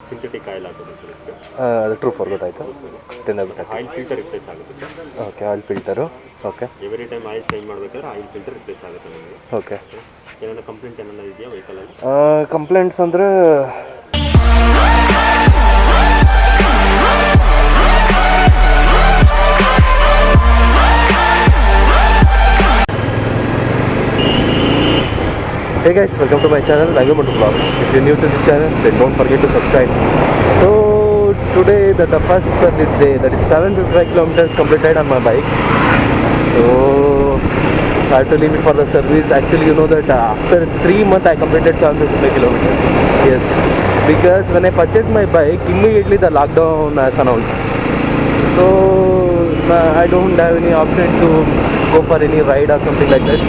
Synthetic oil ಹಾಕೋದು ಅದು true for ಗೊತ್ತಾಯಿತು. ಆಯಿಲ್ ಫಿಲ್ಟರ್ ರಿಪ್ಲೇಸ್ ಆಗುತ್ತೆ. Okay, oil filter. Okay, every time oil change ಮಾಡಬೇಕಾದ್ರೆ ಆಯಿಲ್ ಫಿಲ್ಟರ್ ರಿಪ್ಲೇಸ್ ಆಗುತ್ತೆ ನಿಮಗೆ. ಓಕೆ. ಏನಾರ ಕಂಪ್ಲೇಂಟ್ ಏನಾರ ಇದೆಯಾ ವೆಹಿಕಲಲ್ಲಿ? ಕಂಪ್ಲೇಂಟ್ಸ್ ಅಂದರೆ hey guys, welcome to my channel Rangamotu Vlogs. If you're new to this channel, then don't forget to subscribe. So today the first service day, that is 755 kilometers completed on my bike. So I have to leave it for the service. Actually, you know that after 3 months I completed 755 kilometers. Yes, because when I purchased my bike, immediately the lockdown has announced. So I don't have any option to go for any ride or something like that.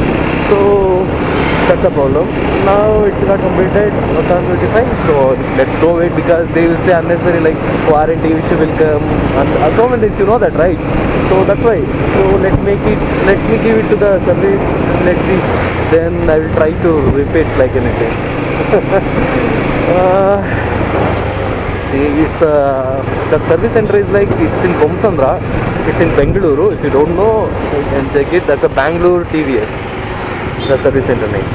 So that's the problem. Now it's not completed 755, so let's go wait, because they will say unnecessary like warranty issue will come and so many things, you know that, right? So that's why. So let me give it to the service and let's see. Then I will try to repeat like anything. See, it's that service center is like, it's in Bomsandra, it's in Bengaluru. If you don't know, you can check it. That's a Bangalore TVS, the service center name.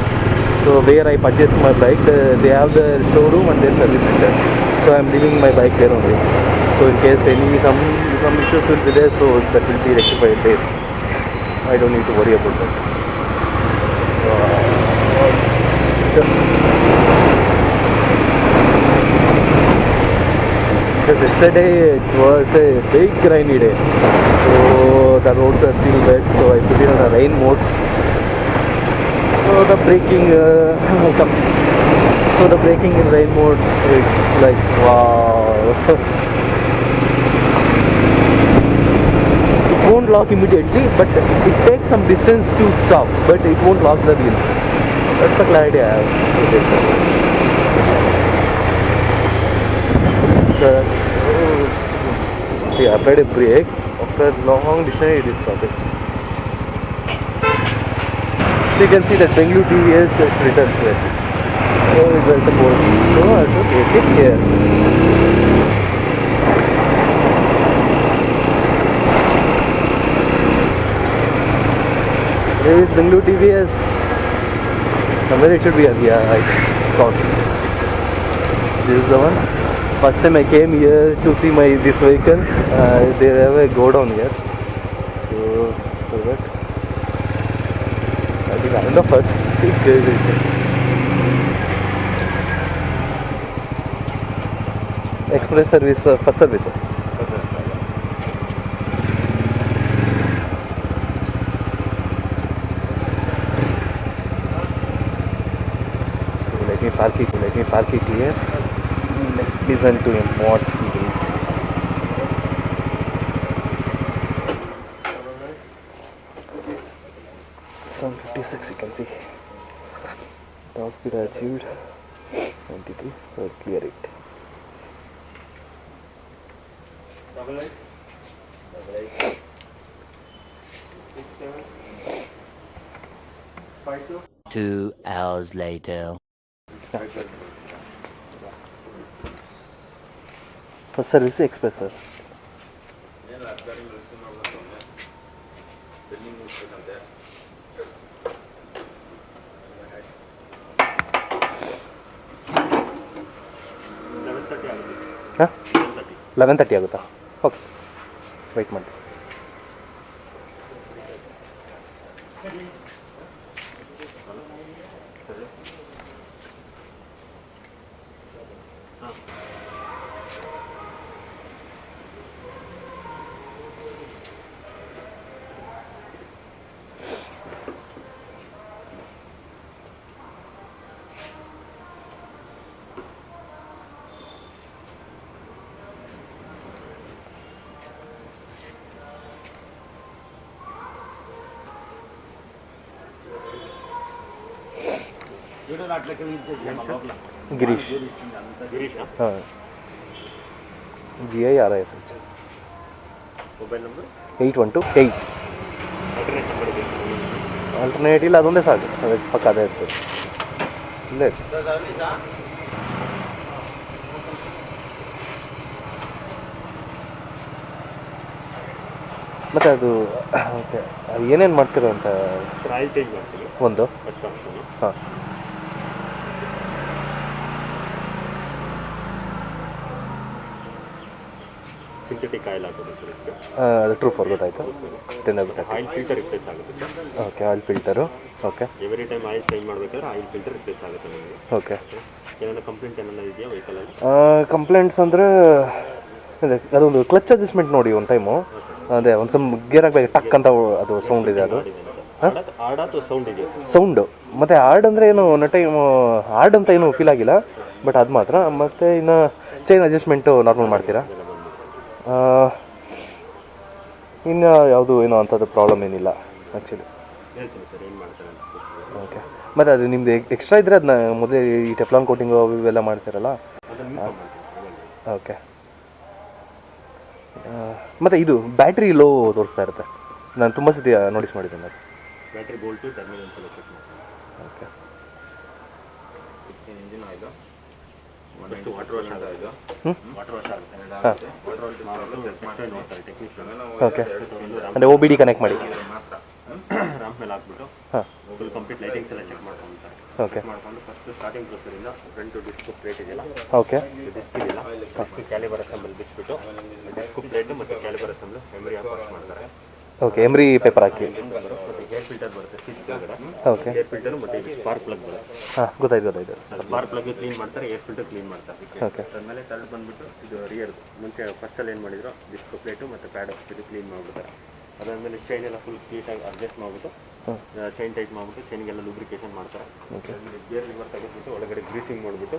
So where I purchased my bike, they have the showroom and their service center. So I'm leaving my bike there only. So in case some issues will be there, so that will be rectified there. I don't need to worry about that. Because yesterday it was a big rainy day, so the roads are still wet. So I put it on a rain mode. So the braking in rain mode, it's like wow. It won't lock immediately, but it takes some distance to stop, but it won't lock the wheels. That's the clarity I have with this. I applied a brake. After a long distance it is stopping. You can see that Bengaluru TVS is written here. So there's a board. So I have to take it here. There is Bengaluru TVS. Somewhere it should be here. I thought. This is the one. First time I came here to see this vehicle. They have a go down here. So that. I think I know first. Express service, first service. So let me park it here. Let's listen to him what he will say. Some 56 you can see. Top speed achieved 22, so clear it. Double 2 hours later. First service express sir. Huh? 11:30 ಆಗುತ್ತಾ? Okay, weight ಮಾಡಿ. गिरीश हाँ GI आ रहा है sir. Mobile number 8128 alternate ಇಲ್ಲ, ಅದೊಂದೇ ಸಾಕು, ಅದಕ್ಕೆ ಪಕ್ಕ ಅದೇ ಇರ್ತದೆ. ಇಲ್ಲೇ ಮತ್ತು ಅದು ಓಕೆ ಅದು ಏನೇನು ಮಾಡ್ತೀರೋ ಅಂತ ಸರ್ ಆಯಿಲ್ ಚೇಂಜ್ ಮಾಡ್ತೀವಿ ಒಂದು ಫಸ್ಟ್ ಆಪ್ಷನು. ಹಾಂ ಸಿಂಥೆಟಿಕ್ ಆಯಿಲ್ ಹಾಕೋದು ಸರ್ ಇದಕ್ಕೆ. ಅದು ಟ್ರೂ ಫಾರ್ ಗೊತ್ತಾಯಿತು ತಿಂದಾಗ್ಬಿಟ್ಟು ಆಯಿಲ್ ಫಿಲ್ಟರ್ ರಿಪ್ಲೇಸ್ ಆಗುತ್ತೆ sir. Okay oil filter okay every time oil change ಮಾಡಬೇಕಾದ್ರೆ ಆಯಿಲ್ ಫಿಲ್ಟರ್ ರಿಪ್ಲೇಸ್ ಆಗುತ್ತೆ ನಿಮಗೆ. ಓಕೆ ಏನಾದ್ರು ಕಂಪ್ಲೇಂಟ್ ಏನಾರ ಇದೆಯಾ ವೆಹಿಕಲಲ್ಲಿ? ಕಂಪ್ಲೇಂಟ್ಸ್ ಅಂದರೆ ಅದೇ ಅದೊಂದು ಕ್ಲಚ್ ಅಡ್ಜಸ್ಟ್ಮೆಂಟ್ ನೋಡಿ ಒಂದು ಟೈಮು ಅದೇ ಒಂದು ಸ್ವಲ್ಪ ಗೇರ್ ಆಗಬೇಕು ಟಕ್ ಅಂತ ಅದು ಸೌಂಡ್ ಇದೆ ಅದು ಆಡ ಅಥವಾ ಸೌಂಡ್ ಇದೆಯಾ? ಸೌಂಡು ಮತ್ತು ಹಾರ್ಡ್ ಅಂದರೆ ಏನು ಒಂದು ಟೈಮ್ ಹಾರ್ಡ್ ಅಂತ ಏನು ಫೀಲ್ ಆಗಿಲ್ಲ ಬಟ್ ಅದು ಮಾತ್ರ. ಮತ್ತು ಇನ್ನು ಚೈನ್ ಅಡ್ಜಸ್ಟ್ಮೆಂಟು ನಾರ್ಮಲ್ ಮಾಡ್ತೀರಾ? ಇನ್ನು ಯಾವುದು ಏನೋ ಅಂಥದ್ದು ಪ್ರಾಬ್ಲಮ್ ಏನಿಲ್ಲ ಆ್ಯಕ್ಚುಲಿ. ಹೇಳ್ತೀನಿ ಸರ್ ಏನು ಮಾಡ್ತಾರೆ ಅಂತ. ಓಕೆ ಮತ್ತು ಅದು ನಿಮ್ಮದು ಎಕ್ಸ್ಟ್ರಾ ಇದ್ದರೆ ಅದನ್ನ ಮೊದಲೇ ಈ ಟೆಫ್ಲಾನ್ ಕೋಟಿಂಗು ಅವು ಇವೆಲ್ಲ ಮಾಡ್ತೀರಲ್ಲ ಓಕೆ. ಮತ್ತು ಇದು ಬ್ಯಾಟ್ರಿ ಲೋ ತೋರಿಸ್ತಾ ಇರುತ್ತೆ, ನಾನು ತುಂಬ ಸತಿ ನೋಟಿಸ್ ಮಾಡಿದ್ದೇನೆ ಅದು. ಬ್ಯಾಟ್ರಿ ಬೋಲ್ಟು ಟರ್ಮಿನಲ್ಸ್ ಎಲ್ಲ ಚೆಕ್ ಮಾಡ್ತೀನಿ. Okay engine oil first water wash ಆಗೋದು. ವಾಟರ್ ವಾಶ್ ಆಗುತ್ತೆ. ವಾಟರ್ ವಾಶ್ ಮಾಡೋದು ನೋಡ್ತಾರೆ ಟೆಕ್ನಿಷಿಯನ್. ಓಕೆ ಅಂದರೆ ಒ ಬಿ ಡಿ ಕನೆಕ್ಟ್ ಮಾಡಿ ರ್ಯಾಂಪ್ ಮೇಲೆ ಹಾಕ್ಬಿಟ್ಟು ಹಾಂ ಫುಲ್ ಕಂಪ್ಲೀಟ್ ಲೈಟಿಂಗ್ಸ್ ಎಲ್ಲ ಚೆಕ್ ಮಾಡ್ಕೊಳ್ತಾರೆ. ಓಕೆ ಮಾಡ್ಕೊಂಡು ಫಸ್ಟ್ ಸ್ಟಾರ್ಟಿಂಗ್ ಪ್ರೊಸೆಸರಿಂದ ಫ್ರಂಟ್ ಡಿಸ್ಕ್ ಪ್ಲೇಟ್ ಇದೆಯಲ್ಲ, ಓಕೆ ಡಿಸ್ಕ್ ಇದೆಯಲ್ಲ ಫಸ್ಟ್ ಕ್ಯಾಲಿಬರ್ ಅಸೆಂಬಲ್ ಬಿಟ್ಬಿಟ್ಟು ಡಿಸ್ಕ್ ಪ್ಲೇಟ್ ಮತ್ತು ಕ್ಯಾಲಿಬರ್ ಅಸೆಂಬಲ್ ಮೆಮರಿ ಹಾಕಿ ವಾಶ್ ಮಾಡ್ತಾರೆ. ಓಕೆ ಎಮ್ರಿ ಪೇಪರ್ ಹಾಕಿ ಮತ್ತು ಏರ್ ಫಿಲ್ಟರ್ ಬರುತ್ತೆ ಸೀಟ್ ಕೆಳಗಡೆ. ಓಕೆ ಏರ್ ಫಿಲ್ಟರ್ ಮತ್ತು ಸ್ಪಾರ್ಕ್ ಪ್ಲಗ್ ಬರುತ್ತೆ. ಹಾಂ ಗೊತ್ತಾಯ್ತು ಸ್ಪಾರ್ಕ್ ಪ್ಲಗ್ ಕ್ಲೀನ್ ಮಾಡ್ತಾರೆ, ಏರ್ ಫಿಲ್ಟರ್ ಕ್ಲೀನ್ ಮಾಡ್ತಾರೆ. ಓಕೆ ಅದಾದಮೇಲೆ ತರ್ಡ್ ಬಂದುಬಿಟ್ಟು ಇದು ರಿಯರ್ ಮುಂಚೆ ಫಸ್ಟಲ್ಲಿ ಏನು ಮಾಡಿದ್ರು ಡಿಸ್ಕ್ ಪ್ಲೇಟು ಮತ್ತು ಪ್ಯಾಡ್ ಇದು ಕ್ಲೀನ್ ಮಾಡಿಬಿಡ್ತಾರೆ. ಅದಾದಮೇಲೆ ಚೈನ್ ಎಲ್ಲ ಫುಲ್ ನೀಟಾಗಿ ಅಡ್ಜಸ್ಟ್ ಮಾಡಿಬಿಟ್ಟು ಚೈನ್ ಟೈಟ್ ಮಾಡಿಬಿಟ್ಟು ಚೈನ್ಗೆಲ್ಲ ಲೂಬ್ರಿಕೇಷನ್ ಮಾಡ್ತಾರೆ. ಗೇರ್ ಲಿವರ್ ತೆಗೆದ್ಬಿಟ್ಟು ಒಳಗಡೆ ಗ್ರೀಸಿಂಗ್ ಮಾಡಿಬಿಟ್ಟು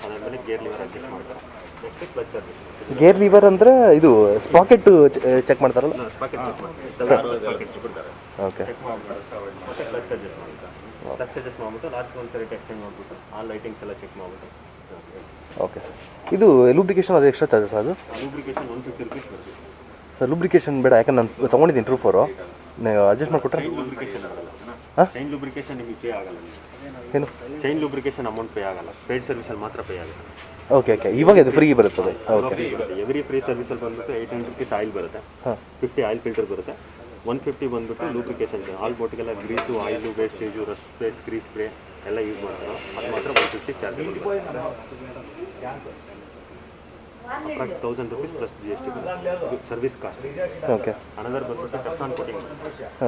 ಅದಾದಮೇಲೆ ಗೇರ್ ಲಿವರ್ ಅಡ್ಜಸ್ಟ್ ಮಾಡ್ತಾರೆ. Next clutch adjust. Gear liver ಅಂದರೆ ಇದು ಸ್ಪಾಕೆಟ್ ಚೆಕ್ ಮಾಡ್ತಾರಲ್ಲ? ಸ್ಪಾಕೆಟ್ ಚೆಕ್ ಮಾಡ್ತಾರೆ, ಸ್ಪಾಕೆಟ್ ಬಿಡ್ತಾರೆ. ಓಕೆ ಚೆಕ್ ಮಾಡಿಬಿಟ್ಟು ಮತ್ತೆ ಕ್ಲಚ್ ಅಡ್ಜಸ್ಟ್ ಮಾಡ್ತಾರೆ. ಕ್ಲಚ್ ಅಡ್ಜಸ್ಟ್ ಮಾಡಿಬಿಟ್ಟು ಲಾಸ್ಟ್ ಒಂದು ಸರಿ ಟೆಸ್ಟಿಂಗ್ ಮಾಡಿಬಿಟ್ಟು ಆ ಲೈಟಿಂಗ್ಸ್ ಎಲ್ಲ ಚೆಕ್ ಮಾಡಿಬಿಟ್ಟು. Okay sir. ಇದು ಲೂಬ್ರಿಕೇಷನ್ ಅದು ಎಕ್ಸ್ಟ್ರಾ ಚಾರ್ಜಸ್ ಅದು? ಲೂಬ್ರಿಕೇಷನ್ 150 rupees ಬರುತ್ತೆ ಸರ್. ಲೂಬ್ರಿಕೇಷನ್ ಬೇಡ, ಯಾಕಂದ್ರೆ ನಾನು ತೊಗೊಂಡಿದ್ದೀನಿ ಟ್ರೂ ಫೋರು, ನೀವು ಅಡ್ಜಸ್ಟ್ ಮಾಡಿಕೊಟ್ರೆ. ಚೈನ್ ಲೂಬ್ರಿಕೇಷನ್ ಆಗಲ್ಲ. ಹಾಂ ಚೈನ್ ಲೂಬ್ರಿಕೇಷನ್ ನಿಮಗೆ ಪೇ ಆಗಲ್ಲ. ಏನು ಚೈನ್ ಲೂಬ್ರಿಕೇಷನ್ ಅಮೌಂಟ್ ಪೇ ಆಗಲ್ಲ, ಪೇಡ್ ಸರ್ವಿಸಲ್ಲಿ ಮಾತ್ರ ಪೇ ಆಗುತ್ತೆ. ಓಕೆ ಓಕೆ ಇವಾಗ ಇದು ಫ್ರೀ ಬರುತ್ತದೆ. ಓಕೆ ಎವ್ರಿ ಫ್ರೀ ಸರ್ವಿಸಲ್ಲಿ ಬಂದ್ಬಿಟ್ಟು 800 rupees ಆಯಿಲ್ ಬರುತ್ತೆ, ಹಾಂ 50 ಆಯಿಲ್ ಫಿಲ್ಟರ್ ಬರುತ್ತೆ, 150 ಬಂದ್ಬಿಟ್ಟು ಲೂಬ್ರಿಕೇಷನ್. ಆಲ್ ಬೋಟ್ಗೆಲ್ಲ grease oil wastage rust spray grease spray ಎಲ್ಲ ಯೂಸ್ ಮಾಡ್ತಾರೆ. ಅದು ಮಾತ್ರ 150 ಚಾರ್ಜ್ ಬರುತ್ತೆ. Approx 1000 rupees plus GST service cost. Okay another ಬಂದ್ಬಿಟ್ಟು Teflon coating.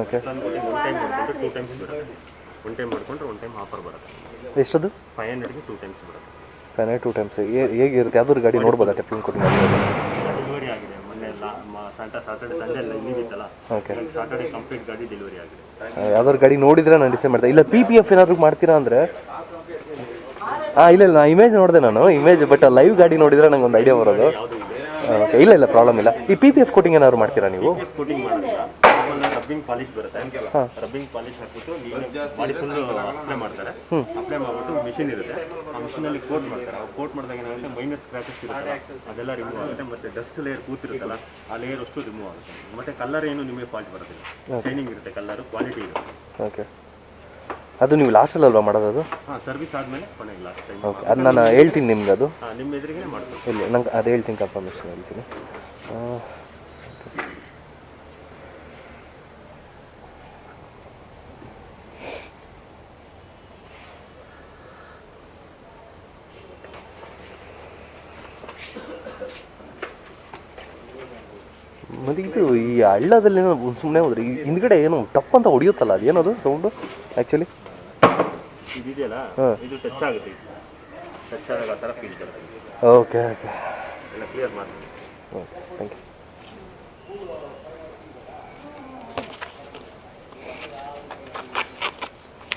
Okay Teflon coating one time ಮಾಡಿಕೊಂಡ್ರೆ 2 times ಬರುತ್ತೆ. ಒನ್ ಟೈಮ್ ಮಾಡಿಕೊಂಡ್ರೆ ಒನ್ ಟೈಮ್ ಆಫರ್ ಬರುತ್ತೆ. ಎಷ್ಟದು? 500ಗೆ 2 times ಬರುತ್ತೆ. 2 ಟೈಮ್ಸ್ ಹೇಗಿರುತ್ತೆ? ಯಾವ್ದಾದ್ರು ಗಾಡಿ ನೋಡ್ಬೋದಾ ಟೆಫ್ಲಾನ್ ಕೋಟಿಂಗ್? ಡೆಲಿವರಿ ಆಗಿದೆ ಮೊನ್ನೆ ಸಾಟರ್ಡೆ ಸಂಡೇ ಎಲ್ಲ ಇಲ್ಲಿಗಿತ್ತಲ್ಲ. ಓಕೆ ಸಾಟರ್ಡೆ ಕಂಪ್ಲೀಟ್ ಗಾಡಿ ಡೆಲಿವರಿ ಆಗಿದೆ. ಯಾವ್ದಾದ್ರು ಗಾಡಿ ನೋಡಿದ್ರೆ ನಾನು ಡಿಸೈಡ್ ಮಾಡ್ದೆ. ಇಲ್ಲ PPF ಏನಾದ್ರು ಮಾಡ್ತೀರಾ ಅಂದರೆ? ಇಲ್ಲ ನಾ ಇಮೇಜ್ ನೋಡಿದೆ, ನಾನು ಇಮೇಜ್, ಬಟ್ ಲೈವ್ ಗಾಡಿ ನೋಡಿದ್ರೆ ನಂಗೆ ಒಂದು ಐಡಿಯಾ ಬರೋದು. ಓಕೆ ಇಲ್ಲ ಪ್ರಾಬ್ಲಮ್ ಇಲ್ಲ. ಈ PPF ಕೋಟಿಂಗ್ ಏನಾದ್ರು ಮಾಡ್ತೀರಾ ನೀವು? ಕೋಟಿಂಗ್ ಮಾಡೋದಿಲ್ಲ, ರಬ್ಬಿಂಗ್ ಪಾಲಿಶ್ ಬರುತ್ತೆ. ರಬ್ಬಿಂಗ್ ಪಾಲಿಶ್ ಹಾಕ್ಬಿಟ್ಟು ಬಾಡಿ ಫುಲ್ ಅಪ್ಲೈ ಮಾಡ್ತಾರೆ. ಅಪ್ಲೈ ಮಾಡ್ಬಿಟ್ಟು ಮಿಷಿನ್ ಇರುತ್ತೆ, ಆ ಮಿಷಿನಲ್ಲಿ ಕೋಟ್ ಮಾಡ್ತಾರೆ. ಕೋಟ್ ಮಾಡಿದಾಗ ಏನಾಗುತ್ತೆ, ಮೈನಸ್ ಸ್ಕ್ರಾಚಸ್ ಇರುತ್ತೆ ಅದೆಲ್ಲ ರಿಮೂವ್ ಆಗುತ್ತೆ. ಮತ್ತು ಡಸ್ಟ್ ಲೇಯರ್ ಕೂತಿರುತ್ತಲ್ಲ ಆ ಲೇಯರ್ ಅಷ್ಟು ರಿಮೂವ್ ಆಗುತ್ತೆ. ಮತ್ತು ಕಲರ್ ಏನು ನಿಮಗೆ ಫಾಲ್ಟ್ ಬರೋದಿಲ್ಲ, ಶೈನಿಂಗ್ ಇರುತ್ತೆ, ಕಲರು ಕ್ವಾಲಿಟಿ ಇರುತ್ತೆ. ಓಕೆ ಅದು ನೀವು ಲಾಸ್ಟಲ್ಲಿ ಅಲ್ವಾ ಮಾಡೋದು ಅದು? ಹಾಂ ಸರ್ವಿಸ್ ಆದಮೇಲೆ ಕೊನೆಗೆ ಲಾಸ್ಟ್ ಟೈಮ್. ಓಕೆ ಅದು ನಾನು ಹೇಳ್ತೀನಿ ನಿಮ್ಗೆ. ಅದು ನಿಮ್ಮ ಎದುರಿಗೆ ಮಾಡ್ತೀನಿ. ಇಲ್ಲ ನಂಗೆ ಅದು ಹೇಳ್ತೀನಿ, ಕನ್ಫರ್ಮೇಷನ್ ಹೇಳ್ತೀನಿ. ಮತ್ತು ಇದು ಈ ಹಳ್ಳದಲ್ಲಿ ಏನೋ ಸುಮ್ಮನೆ ಹೋದ್ರೆ ಹಿಂದ್ಗಡೆ ಏನೋ ಟಪ್ ಅಂತ ಹೊಡಿಯುತ್ತಲ್ಲ, ಅದು ಏನದು ಸೌಂಡು ಆ್ಯಕ್ಚುಲಿ? ಇದೆಯಲ್ಲ ಇದು ಟಚ್ ಆಗುತ್ತೆ, ಟಚ್ ಆದಾಗ ಆ ಥರ ಫೀಲ್ ಬರುತ್ತೆ. ಓಕೆ ಓಕೆ ಎಲ್ಲ ಕ್ಲಿಯರ್ ಮಾಡ್ತೀನಿ. Okay thank you.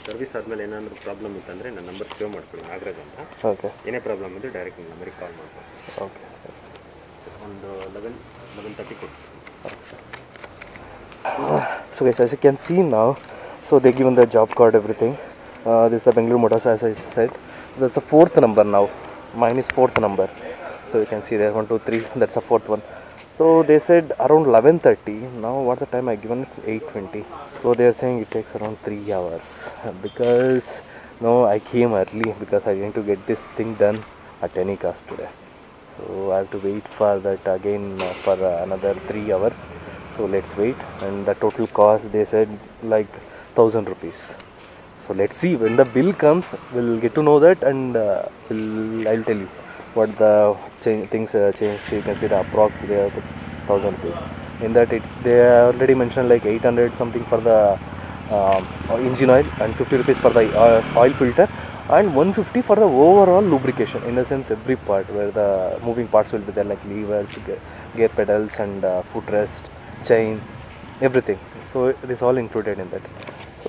ಸರ್ವಿಸ್ ಆದಮೇಲೆ ಏನಾದರೂ ಪ್ರಾಬ್ಲಮ್ ಇತ್ತಂದರೆ ನನ್ನ ನಂಬರ್ ಸೇವ್ ಮಾಡ್ಕೊಳ್ಳಿ, ನಾಗರಾಜ್ ಅಂತ. ಓಕೆ ಏನೇ ಪ್ರಾಬ್ಲಮ್ ಇದ್ದರೆ ಡೈರೆಕ್ಟ್ ನಿಮ್ಮ ನಂಬರಿಗೆ ಕಾಲ್ ಮಾಡ್ತೀನಿ. ಓಕೆ ಒಂದು 11:30 ಕೊಡಿ. So guys, as you can see now, so they given the job card, everything. This is the Bengaluru Motors, as I said. So that's the 4th number now. Mine is 4th number. So you can see there 1, 2, 3. That's the 4th one. So they said around 11:30. Now what the time I given is 8:20. So they are saying it takes around 3 hours because no, I came early because I need to get this thing done at any cost today. So I have to wait for that again for another 3 hours. So So let's wait, and the total cost they said like 1,000 rupees. So let's see when the bill comes, we'll get to know that, and I'll tell you what the things change. So you can see the approx they are 1,000 rupees. In that they already mentioned like 800 something for the engine oil, and 50 rupees for the oil filter, and 150 for the overall lubrication. In a sense, every part where the moving parts will be there, like levers, gear pedals, and footrest, chain, everything. So it is all included in that.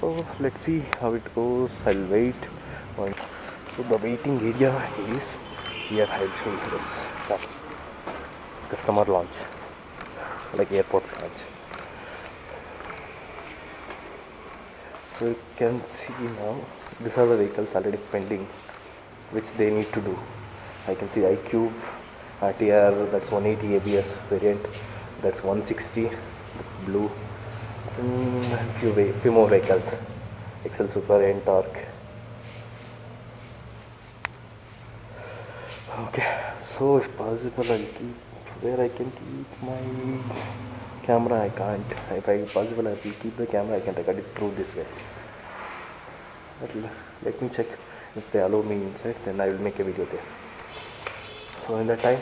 So let's see how it goes. I'll wait. So the waiting area is here. I'll show you this customer launch, like airport launch. So you can see now, these are the vehicles already pending, which they need to do. I can see iQube, RTR, that's 180 ABS variant, that's 160 blue, and few more vehicles, Excel Super, N-Torque. Okay, so if possible I'll keep where I can keep my camera. I can't. If I possible I will keep the camera. I can record it through this way. But let me check if they allow me inside, then I will make a video there. So in that time,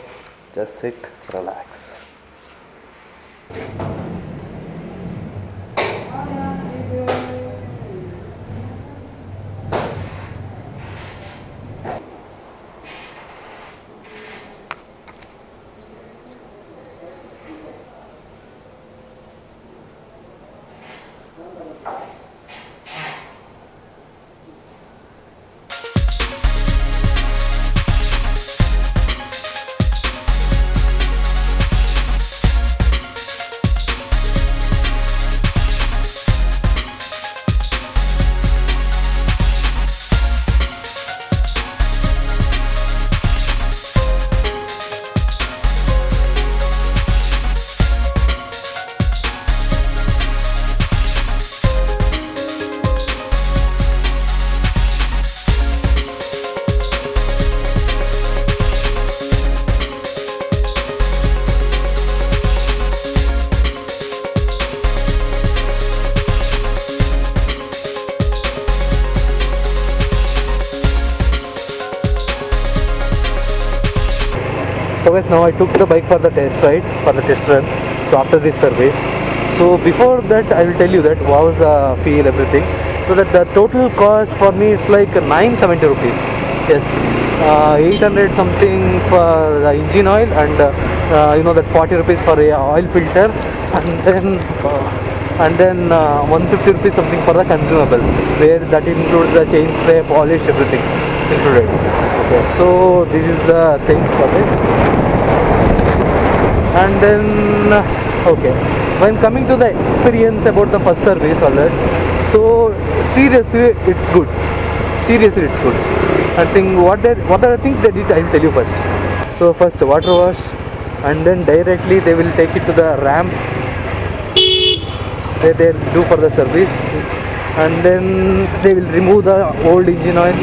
just sit, relax. So guys, now I took the bike for the test ride, for the test run. So after this service, so before that I will tell you that what was the feel, everything. So that the total cost for me is like 970 rupees. Yes, 800 something for the engine oil, and you know that 40 rupees for a oil filter, and then 150 rupees something for the consumable, where that includes the chain spray, polish, everything included. Okay, so this is the thing for this. And then okay, when coming to the experience about the first service, all that, so seriously it's good. Seriously it's good. I think what are the things they did, I will tell you first. So first water wash, and then directly they will take it to the ramp where they do for the service, and then they will remove the old engine oil.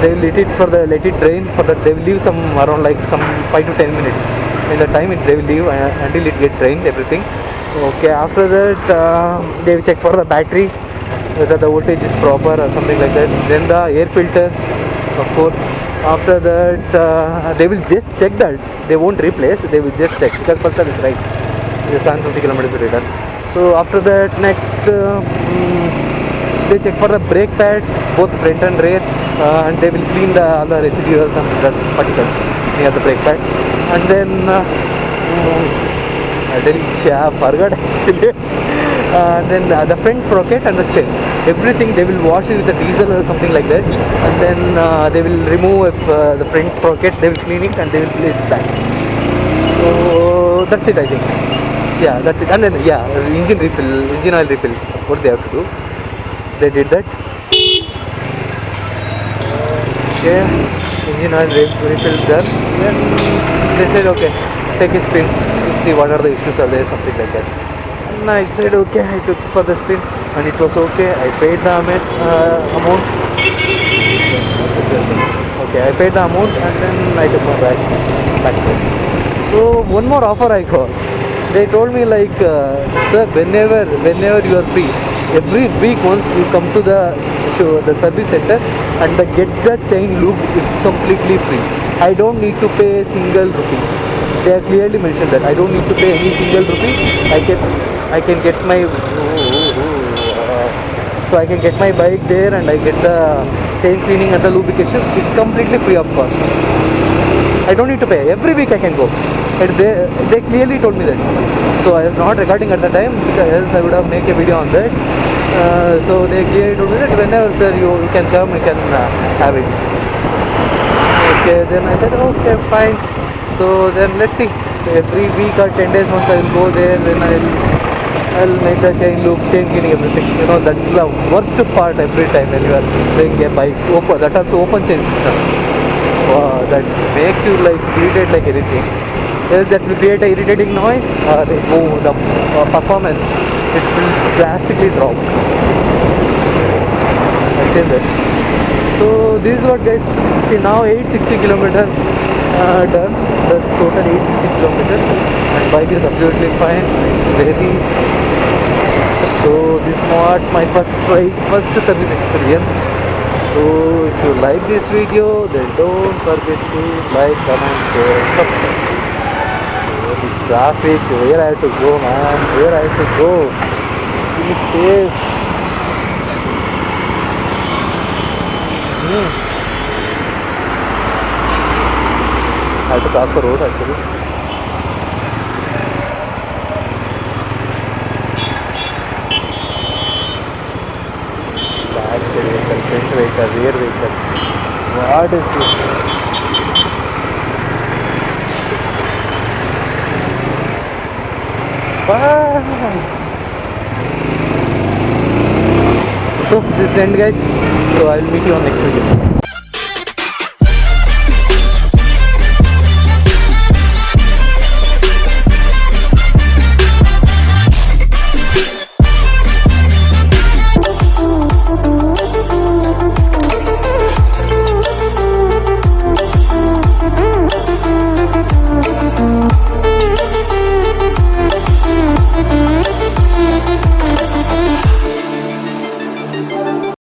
They will let it drain. For that they will leave some around like some 5 to 10 minutes. In the time they will leave until it get drained, everything. Okay, after that they will check for the battery, whether the voltage is proper or something like that. Then the air filter, of course. After that they will just check that. They won't replace, they will just check, because first service, right, the 750 kilometers return. So after that next they check for the brake pads, both front and rear, and they will clean the other residuals and dust particles near the brake pads. And then I forgot actually. Then the front sprocket and the chain, everything they will wash it with the diesel or something like that, and then they will remove the front sprocket, they will clean it, and they will place it back. So that's it, I think. Yeah, that's it. And then yeah, engine oil refill, what they have to do, they did that. Okay, engine oil refill done. Then they said okay, take a spin, let's see what are the issues are there, something like that. And I said okay, I took for the spin and it was okay. I paid the amount. Okay, I paid the amount, and then I took my back home. So one more offer I got. they told me like, sir, whenever you are free, every week once you come to the show, the service center, and get the chain loop. It's completely free. I don't need to pay a single rupee. They have clearly mentioned that I don't need to pay any single rupee. I can get my so I can get my bike there, and I get the chain cleaning and the lubrication. It's completely free of cost. I don't need to pay. Every week I can go. And they clearly told me that. So I was not recording at the time, because else I would have made a video on that. So they clearly told me that whenever, sir, you can come, you can have it. Okay, then I said, okay, fine. So then let's see. Every week or 10 days once I will go there, then I'll make the chain loop, chain cleaning, everything. You know, that's the worst part every time when you are doing a bike. That also open chain system. That makes you like irritate like anything. That will create a irritating noise, the performance, it will drastically drop. I say that. So this is what, guys. See, now 860 kilometers done. That's total 860 kilometers. And bike is absolutely fine. Very easy. So this is not my first service experience. So if you like this video, then don't forget to like, comment, share, and subscribe. So this traffic, where I have to go, man? Where I have to go? Give me space. I have to cross the road actually. Back side vehicle, front vehicle, rear vehicle. What is this? So this is end, guys. So I will meet you on next video.